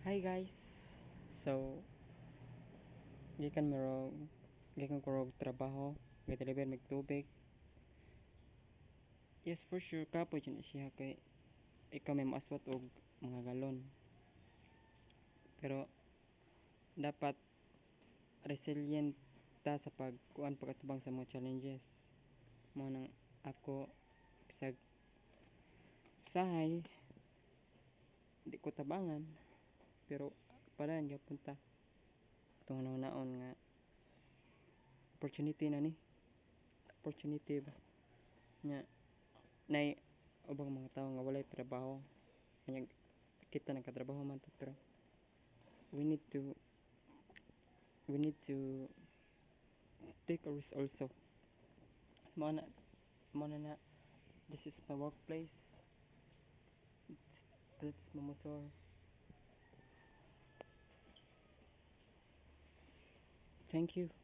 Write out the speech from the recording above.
Hi guys. So, gikan mirog gikan ko rog trabaho, gi-deliver mig tubig. Yes, for sure kapoy dyan siya kay ikaw may maaswat og mga galon. Pero dapat resilient ta sa pagkuan pagkatubang sa mga challenges. Mo nang ako bisag usahay di ko tabangan pero padayon gyapon ta. Itong naon nga opportunity na ni. Opportunity ba? Nya nay ubang mga tao nga walay trabaho kanya kita nagkatrabaho man to pero we need to we need to take a risk also. mo na na this is my workplace, that's my motor. Thank you.